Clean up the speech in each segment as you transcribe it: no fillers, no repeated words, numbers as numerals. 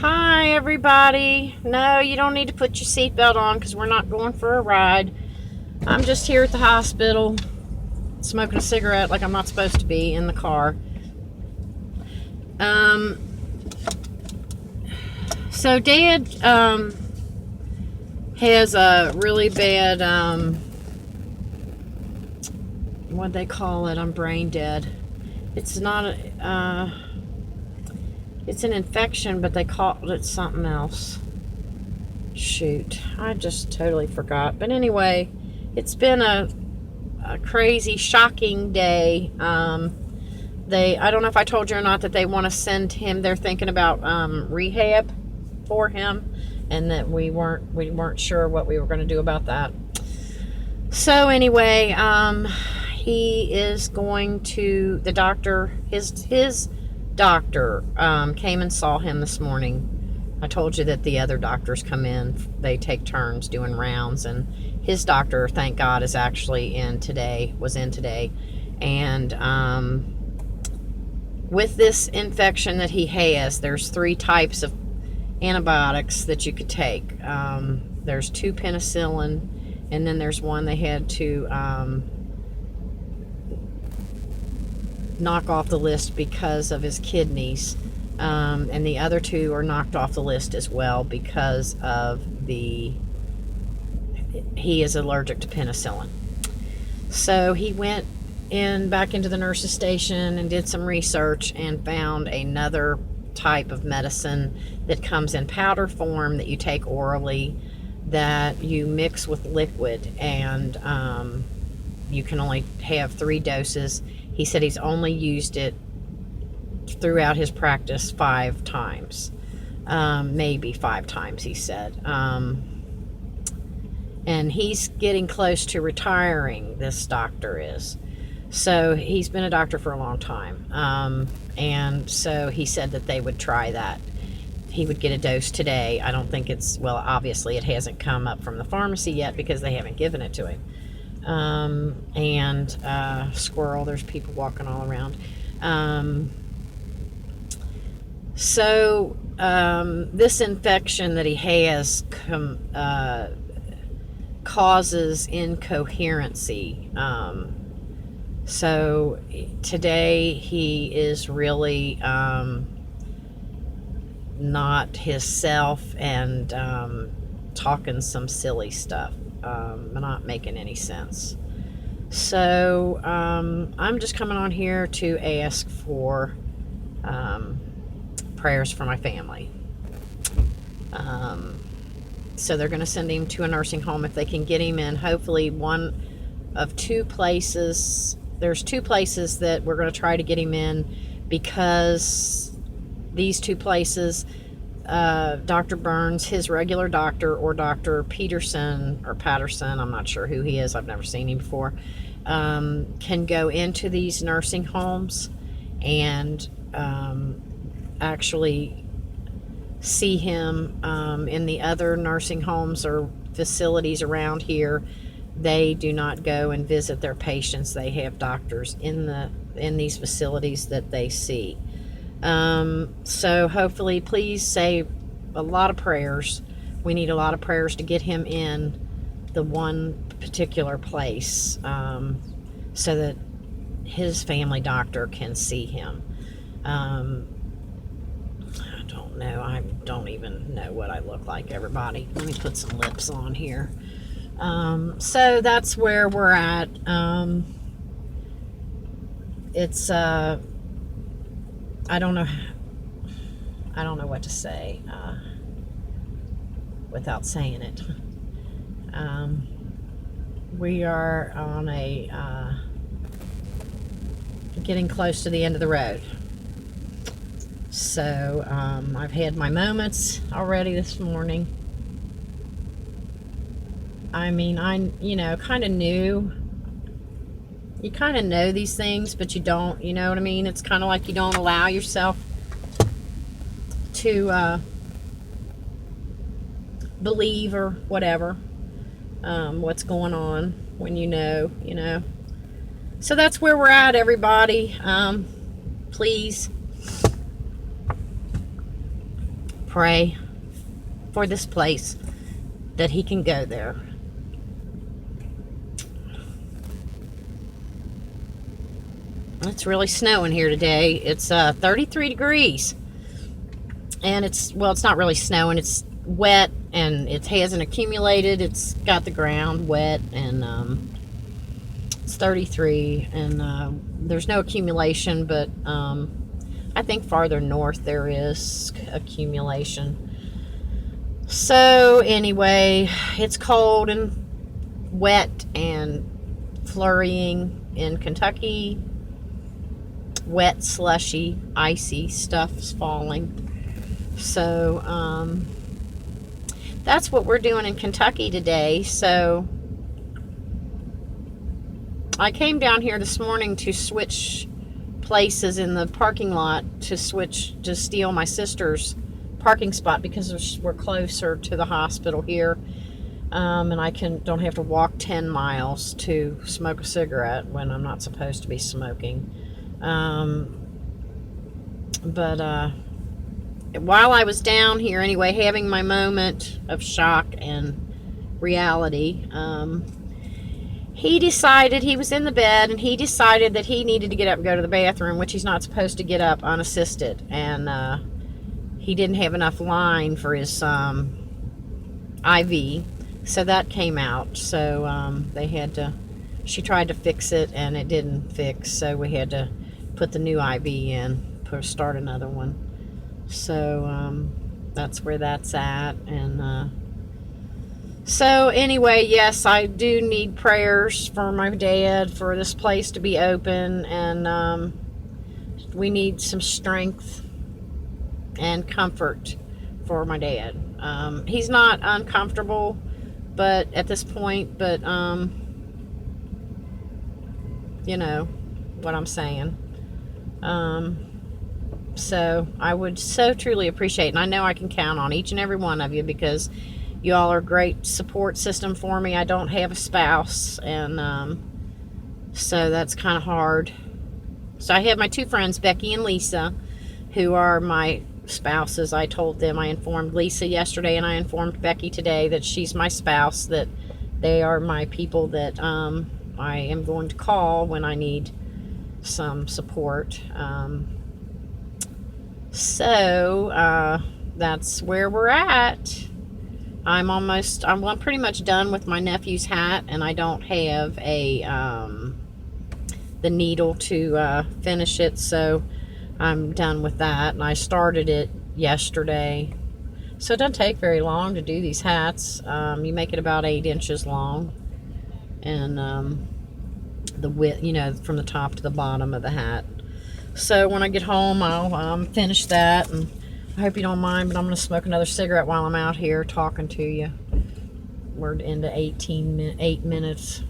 Hi, everybody. No, you don't need to put your seatbelt on because we're not going for a ride. I'm just here at the hospital smoking a cigarette like I'm not supposed to be in the car. So Dad has a really bad, what they call it? I'm brain dead. It's not it's an infection, but they called it something else. Shoot, I just totally forgot. But anyway, it's been a crazy, shocking day. I don't know if I told you or not that they want to send him. They're thinking about rehab for him, and that we weren't sure what we were going to do about that. So anyway, he is going to the doctor. His doctor came and saw him this morning. I told you that the other doctors come in. They take turns doing rounds, and his doctor, thank God, is actually in today. Was in today, and with this infection that he has, there's 3 types of antibiotics that you could take. There's 2 penicillin, and then there's one they had to knock off the list because of his kidneys. And the other 2 are knocked off the list as well because of he is allergic to penicillin. So he went back into the nurse's station and did some research and found another type of medicine that comes in powder form that you take orally, that you mix with liquid, and you can only have 3 doses. He said he's only used it throughout his practice 5 times, maybe 5 times, he said. And he's getting close to retiring, this doctor is. So he's been a doctor for a long time. And so he said that they would try that. He would get a dose today. I don't think well, obviously it hasn't come up from the pharmacy yet because they haven't given it to him. Squirrel, there's people walking all around. So this infection that he has causes incoherency. So today he is really not himself, and talking some silly stuff, not making any sense. So I'm just coming on here to ask for prayers for my family. So they're going to send him to a nursing home if they can get him in. Hopefully one of 2 places. There's 2 places that we're going to try to get him in, because these 2 places, Dr. Burns, his regular doctor, or Dr. Peterson or Patterson, I'm not sure who he is, I've never seen him before, can go into these nursing homes and actually see him. In the other nursing homes or facilities around here, they do not go and visit their patients. They have doctors in these facilities that they see. So hopefully, please say a lot of prayers. We need a lot of prayers to get him in the one particular place, so that his family doctor can see him. I don't know. I don't even know what I look like, everybody. Let me put some lips on here. So that's where we're at. It's I don't know what to say without saying it. We are on getting close to the end of the road. So I've had my moments already this morning. I mean, kind of knew. You kind of know these things, but you don't, you know what I mean? It's kind of like you don't allow yourself to believe or whatever, what's going on when you know. So that's where we're at, everybody. Please pray for this place that he can go there. It's really snowing here today. It's 33 degrees. And it's not really snowing. It's wet, and it hasn't accumulated. It's got the ground wet, and it's 33, and there's no accumulation, but I think farther north there is accumulation. So anyway, it's cold and wet and flurrying in Kentucky. Wet, slushy, icy stuff's falling. So that's what we're doing in Kentucky today. So I came down here this morning to switch places in the parking lot, to steal my sister's parking spot because we're closer to the hospital here, and I don't have to walk 10 miles to smoke a cigarette when I'm not supposed to be smoking. But while I was down here anyway, having my moment of shock and reality, he was in the bed, and he decided that he needed to get up and go to the bathroom, which he's not supposed to get up unassisted, and he didn't have enough line for his IV, so that came out. So she tried to fix it, and it didn't fix, so we had to put the new IV in, start another one. So that's where that's at. And so anyway, yes, I do need prayers for my dad, for this place to be open, and we need some strength and comfort for my dad. He's not uncomfortable, but at this point, but you know what I'm saying. So I would so truly appreciate, and I know I can count on each and every one of you, because you all are a great support system for me. I don't have a spouse, and so that's kind of hard. So I have my two friends, Becky and Lisa, who are my spouses. I informed Lisa yesterday, and I informed Becky today that she's my spouse, that they are my people that I am going to call when I need some support. So that's where we're at. I'm pretty much done with my nephew's hat, and I don't have the needle to finish it, so I'm done with that. And I started it yesterday, so it doesn't take very long to do these hats. You make it about 8 inches long, and the width, from the top to the bottom of the hat. So when I get home, I'll finish that, and I hope you don't mind, but I'm going to smoke another cigarette while I'm out here talking to you. We're into 8 minutes.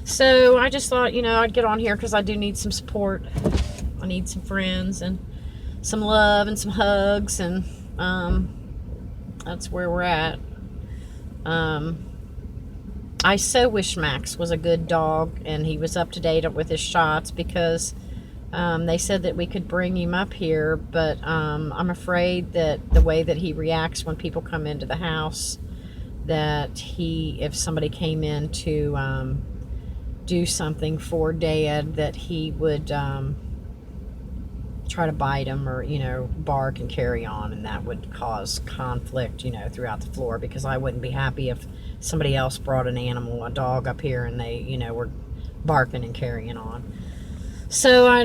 So I just thought, I'd get on here because I do need some support. I need some friends and some love and some hugs, and that's where we're at. I so wish Max was a good dog and he was up to date with his shots, because they said that we could bring him up here, but I'm afraid that the way that he reacts when people come into the house, that if somebody came in to do something for Dad, that he would try to bite him, or bark and carry on, and that would cause conflict throughout the floor, because I wouldn't be happy if somebody else brought a dog up here, and they were barking and carrying on. So I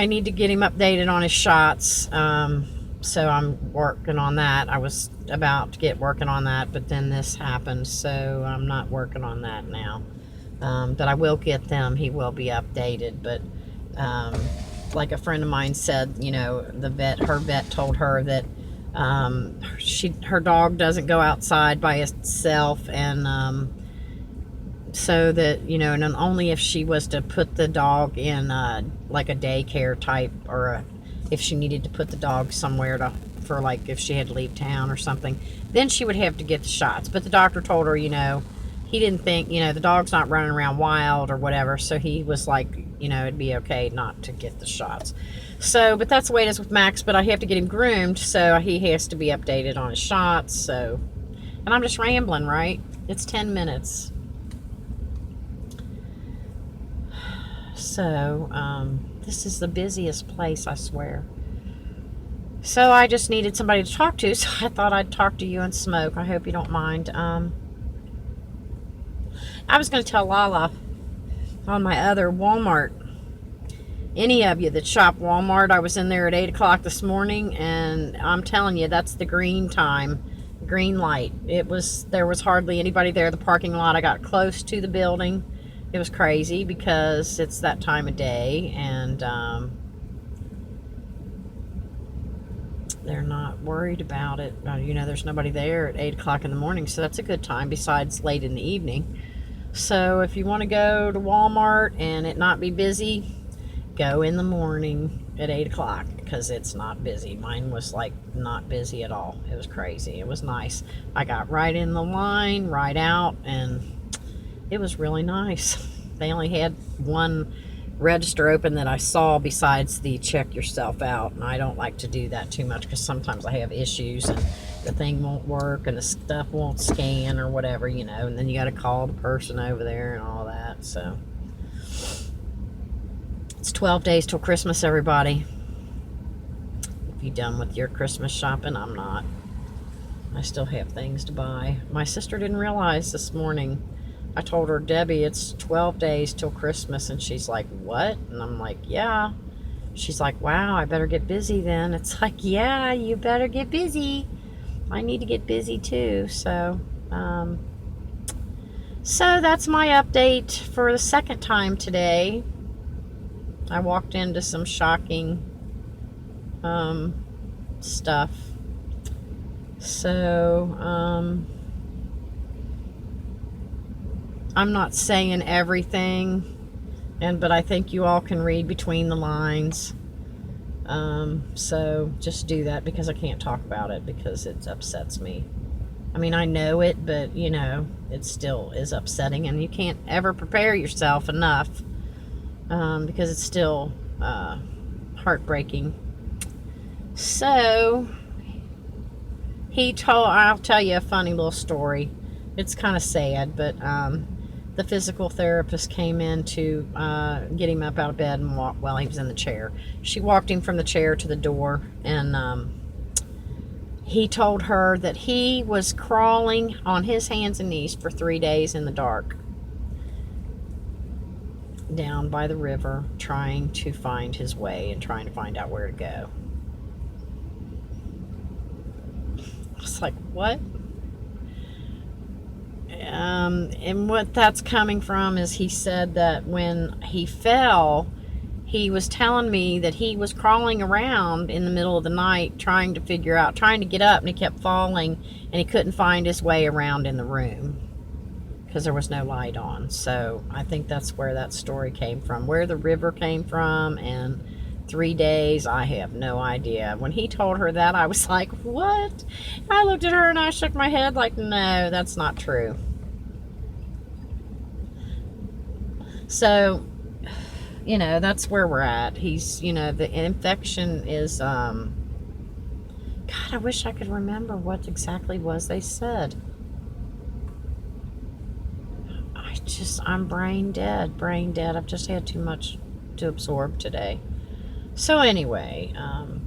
need to get him updated on his shots, so I'm working on that. I was about to get working on that, but then this happened, so I'm not working on that now. But I will get them. He will be updated, but like a friend of mine said, her vet told her that her dog doesn't go outside by itself, and so that and only if she was to put the dog in like a daycare type, or if she needed to put the dog somewhere for like if she had to leave town or something, then she would have to get the shots. But the doctor told her, he didn't think, the dog's not running around wild or whatever, so he was like, it'd be okay not to get the shots. So, but that's the way it is with Max, but I have to get him groomed, so he has to be updated on his shots, so. And I'm just rambling, right? It's 10 minutes. So, this is the busiest place, I swear. So I just needed somebody to talk to, so I thought I'd talk to you and smoke. I hope you don't mind. I was going to tell Lala on my other Walmart. Any of you that shop Walmart, I was in there at 8 o'clock this morning, and I'm telling you, that's the green time, green light. There was hardly anybody there. The parking lot, I got close to the building. It was crazy because it's that time of day, and they're not worried about it. There's nobody there at 8 o'clock in the morning, so that's a good time besides late in the evening. So if you want to go to Walmart and it not be busy, go in the morning at 8 o'clock because it's not busy. Mine was like not busy at all. It was crazy. It was nice. I got right in the line, right out, and it was really nice. They only had one register open that I saw besides the check yourself out, and I don't like to do that too much because sometimes I have issues and the thing won't work and the stuff won't scan or whatever, and then you got to call the person over there and all that. So it's 12 days till Christmas, everybody. If you're done with your Christmas shopping, I'm not. I still have things to buy. My sister didn't realize this morning. I told her, Debbie, it's 12 days till Christmas, and she's like, what? And I'm like, yeah. She's like, wow, I better get busy then. It's like, yeah, you better get busy. I need to get busy too. So that's my update for the second time today. I walked into some shocking stuff. So I'm not saying everything, but I think you all can read between the lines. So just do that because I can't talk about it because it upsets me. I mean, I know it, but it still is upsetting, and you can't ever prepare yourself enough because it's still heartbreaking. So I'll tell you a funny little story. It's kind of sad, but the physical therapist came in to get him up out of bed and walk while he was in the chair. She walked him from the chair to the door, and he told her that he was crawling on his hands and knees for 3 days in the dark down by the river, trying to find his way and trying to find out where to go. I was like, what? And what that's coming from is he said that when he fell, he was telling me that he was crawling around in the middle of the night trying to get up, and he kept falling, and he couldn't find his way around in the room because there was no light on. So I think that's where that story came from. Where the river came from and 3 days, I have no idea. When he told her that, I was like, what? I looked at her and I shook my head like, no, that's not true. So, that's where we're at. He's, the infection is, God, I wish I could remember what exactly was they said. I'm brain dead. I've just had too much to absorb today. So anyway,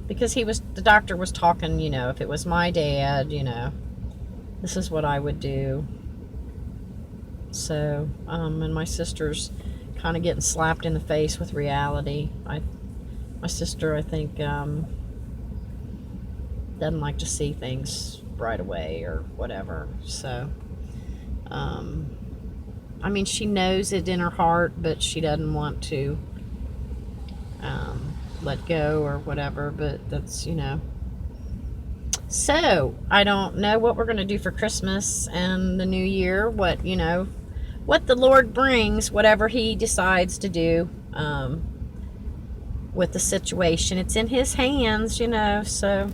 because the doctor was talking, if it was my dad, this is what I would do. So, and my sister's kind of getting slapped in the face with reality. My sister, I think, doesn't like to see things right away or whatever. So, I mean, she knows it in her heart, but she doesn't want to let go or whatever, but that's, So, I don't know what we're going to do for Christmas and the New Year, what the Lord brings, whatever He decides to do with the situation. It's in His hands, so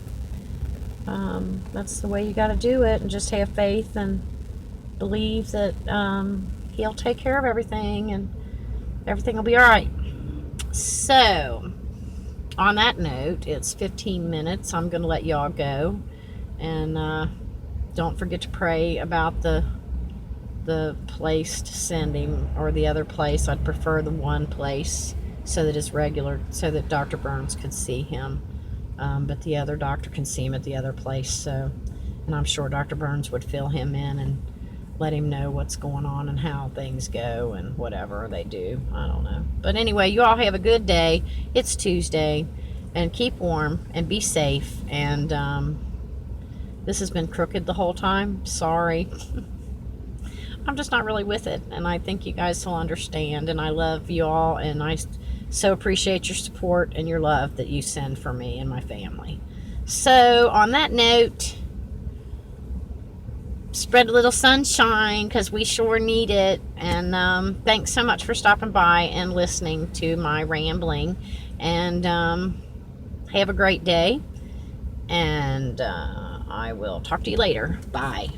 that's the way you got to do it, and just have faith and believe that He'll take care of everything, and everything will be all right. So, on that note, it's 15 minutes. I'm going to let y'all go. And don't forget to pray about the place to send him, or the other place. I'd prefer the one place so that it's regular, so that Dr. Burns could see him. But the other doctor can see him at the other place. So, and I'm sure Dr. Burns would fill him in and let him know what's going on and how things go and whatever they do. I don't know. But anyway, you all have a good day. It's Tuesday, and keep warm and be safe. And this has been crooked the whole time. Sorry. I'm just not really with it, and I think you guys will understand. And I love you all, and I so appreciate your support and your love that you send for me and my family. So on that note, spread a little sunshine, because we sure need it. And thanks so much for stopping by and listening to my rambling. And have a great day, and I will talk to you later. Bye.